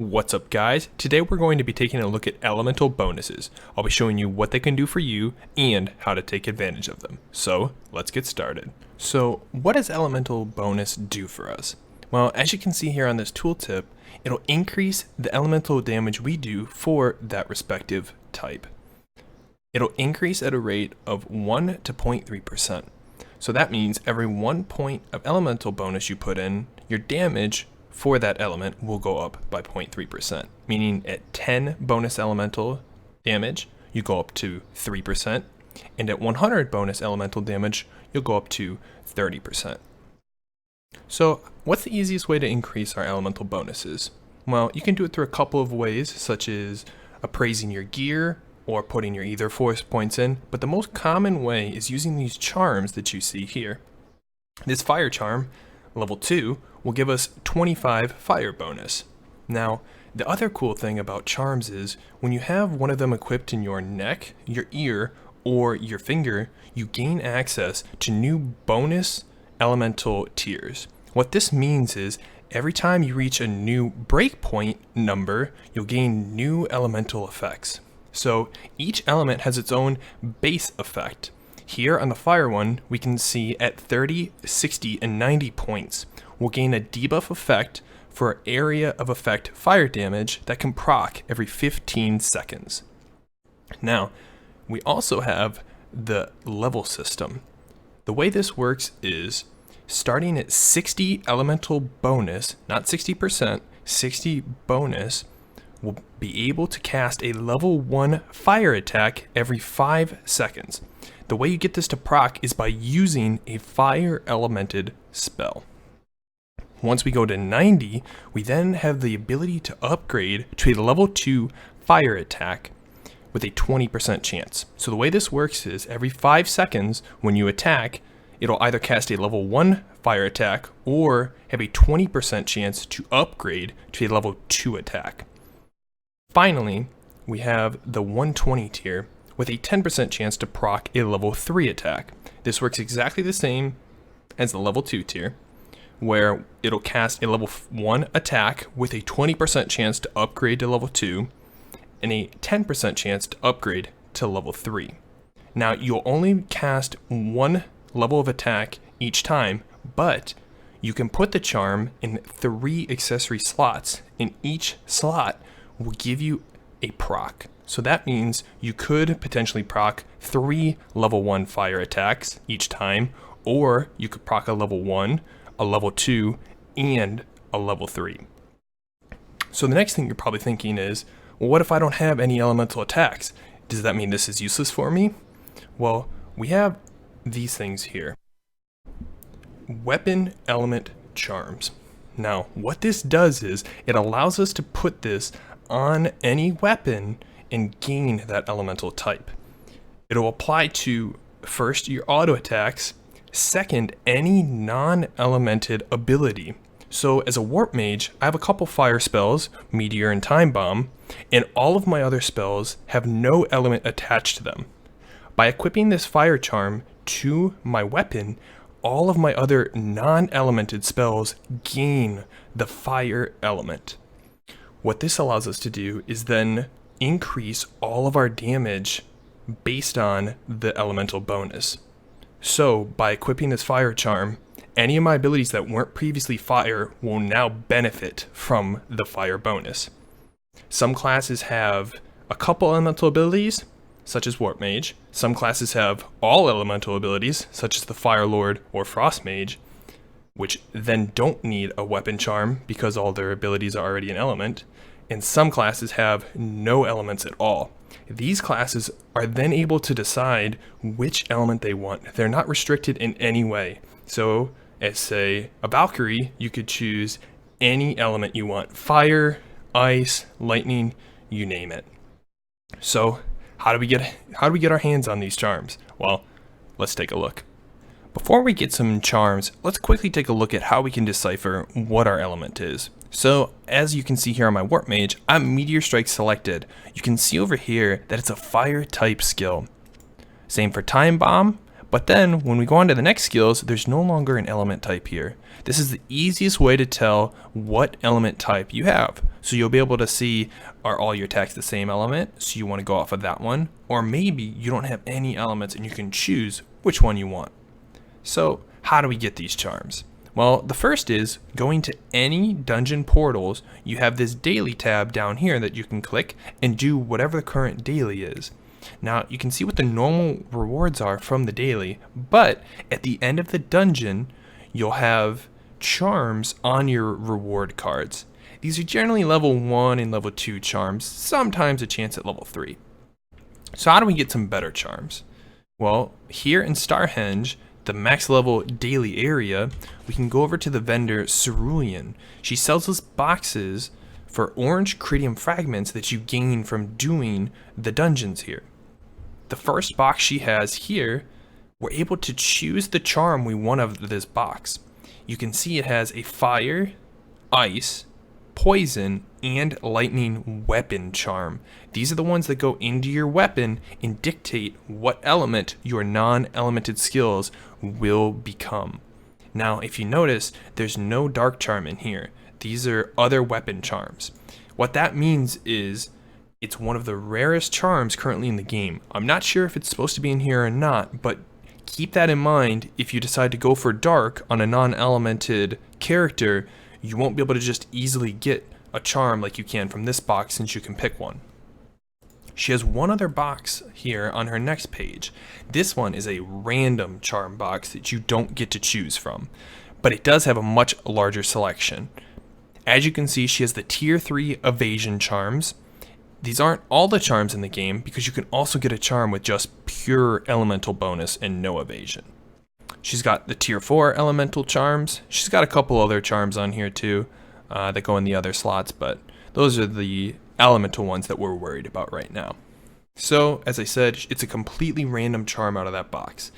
What's up guys? Today we're going to be taking a look at elemental bonuses. I'll be showing you what they can do for you and how to take advantage of them. So let's get started. So what does elemental bonus do for us? Well, as you can see here on this tooltip, it'll increase the elemental damage we do for that respective type. It'll increase at a rate of 1 to 0.3%. So that means every 1 point of elemental bonus you put in, your damage for that element will go up by 0.3%, meaning at 10 bonus elemental damage, you go up to 3%, and at 100 bonus elemental damage, you'll go up to 30%. So what's the easiest way to increase our elemental bonuses? Well, you can do it through a couple of ways, such as appraising your gear or putting your ether force points in, but the most common way is using these charms that you see here. This fire charm, level 2, will give us 25 fire bonus. Now, the other cool thing about charms is when you have one of them equipped in your neck, your ear, or your finger, you gain access to new bonus elemental tiers. What this means is every time you reach a new breakpoint number, you'll gain new elemental effects. So each element has its own base effect. Here on the fire one, we can see at 30, 60, and 90 points, we'll gain a debuff effect for area of effect fire damage that can proc every 15 seconds. Now, we also have the level system. The way this works is starting at 60 elemental bonus, not 60%, 60 bonus, we'll be able to cast a level 1 fire attack every 5 seconds. The way you get this to proc is by using a fire elemented spell. Once we go to 90, we then have the ability to upgrade to a level 2 fire attack with a 20% chance. So the way this works is every 5 seconds when you attack, it'll either cast a level 1 fire attack or have a 20% chance to upgrade to a level 2 attack. Finally, we have the 120 tier with a 10% chance to proc a level 3 attack. This works exactly the same as the level 2 tier, where it'll cast a level 1 attack with a 20% chance to upgrade to level 2 and a 10% chance to upgrade to level 3. Now, you'll only cast one level of attack each time, but you can put the charm in 3 accessory slots, and each slot will give you a proc. So that means you could potentially proc 3 level 1 fire attacks each time, or you could proc a level 1, a level 2, and a level 3. So the next thing you're probably thinking is, well, what if I don't have any elemental attacks? Does that mean this is useless for me? Well, we have these things here. Weapon element charms. Now, what this does is it allows us to put this on any weapon and gain that elemental type. It'll apply to, first, your auto attacks, second, any non-elemented ability. So as a warp mage, I have a couple fire spells, Meteor and Time Bomb, and all of my other spells have no element attached to them. By equipping this fire charm to my weapon, all of my other non-elemented spells gain the fire element. What this allows us to do is then increase all of our damage based on the elemental bonus. So by equipping this fire charm, any of my abilities that weren't previously fire will now benefit from the fire bonus. Some classes have a couple elemental abilities, such as Warp Mage. Some classes have all elemental abilities, such as the Fire Lord or Frost Mage, which then don't need a weapon charm because all their abilities are already an element. And some classes have no elements at all. These classes are then able to decide which element they want. They're not restricted in any way. So, as say a Valkyrie, you could choose any element you want. Fire, ice, lightning, you name it. So, how do we get our hands on these charms? Well, let's take a look. Before we get some charms, let's quickly take a look at how we can decipher what our element is. So, as you can see here on my Warp Mage, I'm Meteor Strike selected. You can see over here that it's a fire type skill. Same for Time Bomb, But then when we go on to the next skills, there's no longer an element type here. This is the easiest way to tell what element type you have. So you'll be able to see, are all your attacks the same element? So you want to go off of that one. Or maybe you don't have any elements and you can choose which one you want. So how do we get these charms? Well, the first is going to any dungeon portals. You have this daily tab down here that you can click and do whatever the current daily is. Now you can see what the normal rewards are from the daily, but at the end of the dungeon, you'll have charms on your reward cards. These are generally level 1 and level 2 charms, sometimes a chance at level 3. So how do we get some better charms? Well, here in Starhenge, the max level daily area, we can go over to the vendor Cerulean. She sells us boxes for orange critium fragments that you gain from doing the dungeons here. The first box she has here, we're able to choose the charm we want of this box. You can see it has a fire, ice, poison, and lightning weapon charm. These are the ones that go into your weapon and dictate what element your non-elemented skills will become. Now, if you notice, there's no dark charm in here. These are other weapon charms. What that means is it's one of the rarest charms currently in the game. I'm not sure if it's supposed to be in here or not, but keep that in mind. If you decide to go for dark on a non-elemented character, you won't be able to just easily get a charm like you can from this box since you can pick one. She has one other box here on her next page. This one is a random charm box that you don't get to choose from, but it does have a much larger selection. As you can see, she has the tier 3 evasion charms. These aren't all the charms in the game because you can also get a charm with just pure elemental bonus and no evasion. She's got the tier 4 elemental charms. She's got a couple other charms on here too that go in the other slots, but those are the elemental ones that we're worried about right now. So, as I said, it's a completely random charm out of that box.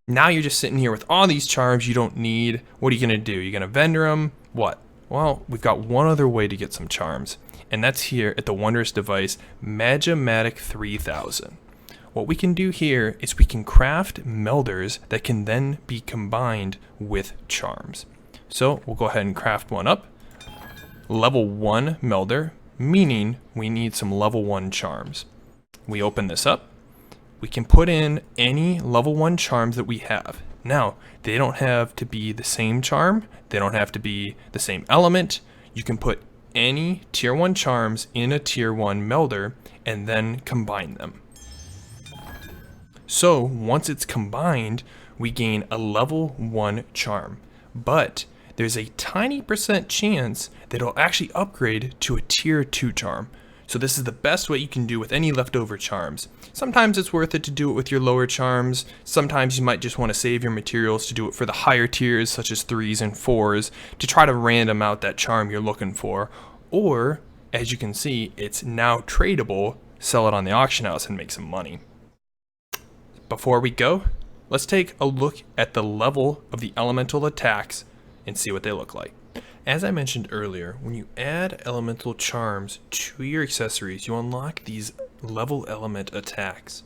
Now you're just sitting here with all these charms you don't need. What are you going to do? You're going to vendor them? What? Well, we've got one other way to get some charms, and that's here at the wondrous device Magimatic 3000. What we can do here is we can craft melders that can then be combined with charms. So we'll go ahead and craft one up. Level 1 melder, meaning we need some level 1 charms. We open this up. We can put in any level 1 charms that we have. Now, they don't have to be the same charm. They don't have to be the same element. You can put any tier 1 charms in a tier 1 melder and then combine them. So once it's combined, we gain a level 1 charm, but there's a tiny % chance that it'll actually upgrade to a tier 2 charm. So this is the best way you can do with any leftover charms. Sometimes it's worth it to do it with your lower charms. Sometimes you might just want to save your materials to do it for the higher tiers, such as 3s and 4s, to try to random out that charm you're looking for. Or, as you can see, it's now tradable. Sell it on the auction house and make some money. Before we go, let's take a look at the level of the elemental attacks and see what they look like. As I mentioned earlier, when you add elemental charms to your accessories, you unlock these level element attacks.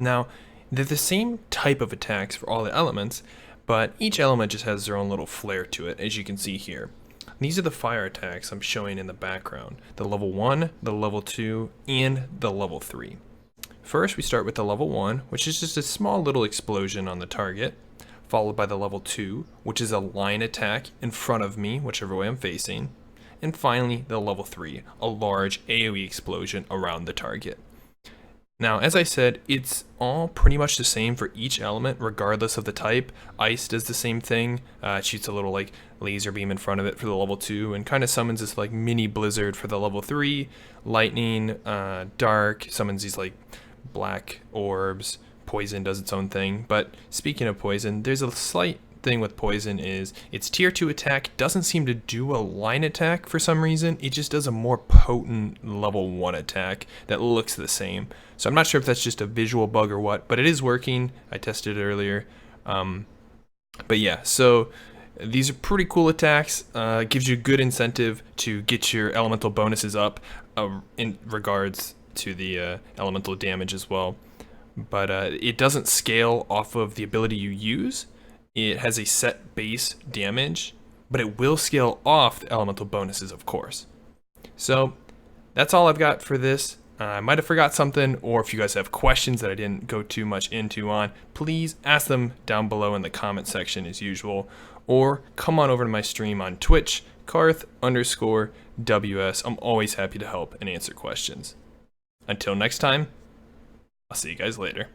Now, they're the same type of attacks for all the elements, but each element just has their own little flair to it, as you can see here. These are the fire attacks I'm showing in the background. The level 1, the level 2, and the level 3. First, we start with the level 1, which is just a small little explosion on the target, followed by the level 2, which is a line attack in front of me, whichever way I'm facing, and finally the level 3, a large AoE explosion around the target. Now, as I said, it's all pretty much the same for each element, regardless of the type. Ice does the same thing, shoots a little like laser beam in front of it for the level 2, and kind of summons this like mini blizzard for the level 3. Lightning, dark, summons these like black orbs. Poison does its own thing, but speaking of poison, there's a slight thing with poison is its tier 2 attack doesn't seem to do a line attack for some reason. It just does a more potent level 1 attack that looks the same. So I'm not sure if that's just a visual bug or what, but it is working. I tested it earlier. But yeah, so these are pretty cool attacks. It gives you a good incentive to get your elemental bonuses up in regards to the elemental damage as well. but it doesn't scale off of the ability you use. It has a set base damage, but it will scale off the elemental bonuses, of course. So that's all I've got for this. I might have forgot something, or if you guys have questions that I didn't go too much into on, please ask them down below in the comment section as usual, or come on over to my stream on Twitch, Karth_WS. I'm always happy to help and answer questions. Until next time, I'll see you guys later.